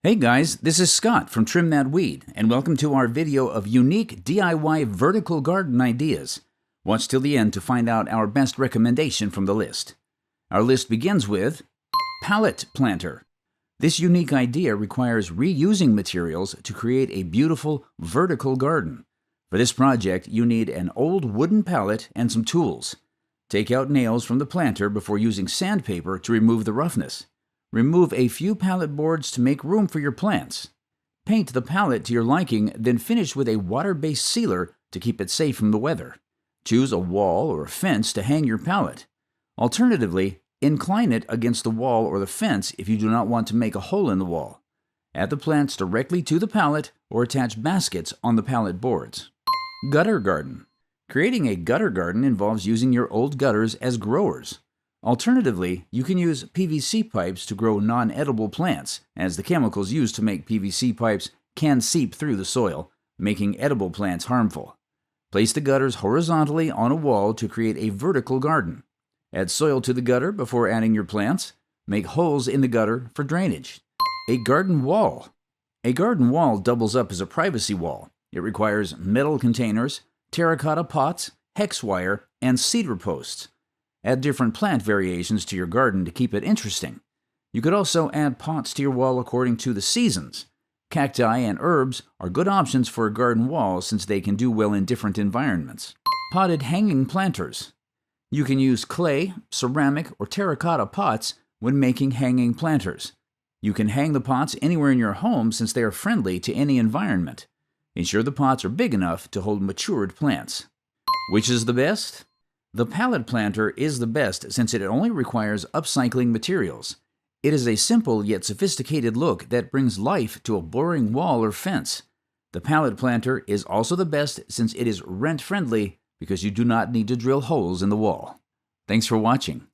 Hey guys, this is Scott from Trim That Weed, and welcome to our video of unique DIY vertical garden ideas. Watch till the end to find out our best recommendation from the list. Our list begins with Pallet Planter. This unique idea requires reusing materials to create a beautiful vertical garden. For this project, you need an old wooden pallet and some tools. Take out nails from the planter before using sandpaper to remove the roughness. Remove a few pallet boards to make room for your plants. Paint the pallet to your liking, then finish with a water-based sealer to keep it safe from the weather. Choose a wall or a fence to hang your pallet. Alternatively, incline it against the wall or the fence if you do not want to make a hole in the wall. Add the plants directly to the pallet or attach baskets on the pallet boards. Gutter garden. Creating a gutter garden involves using your old gutters as growers. Alternatively, you can use PVC pipes to grow non-edible plants, as the chemicals used to make PVC pipes can seep through the soil, making edible plants harmful. Place the gutters horizontally on a wall to create a vertical garden. Add soil to the gutter before adding your plants. Make holes in the gutter for drainage. A garden wall. A garden wall doubles up as a privacy wall. It requires metal containers, terracotta pots, hex wire, and cedar posts. Add different plant variations to your garden to keep it interesting. You could also add pots to your wall according to the seasons. Cacti and herbs are good options for a garden wall since they can do well in different environments. Potted hanging planters. You can use clay, ceramic, or terracotta pots when making hanging planters. You can hang the pots anywhere in your home since they are friendly to any environment. Ensure the pots are big enough to hold matured plants. Which is the best? The pallet planter is the best since it only requires upcycling materials. It is a simple yet sophisticated look that brings life to a boring wall or fence. The pallet planter is also the best since it is rent-friendly because you do not need to drill holes in the wall. Thanks for watching.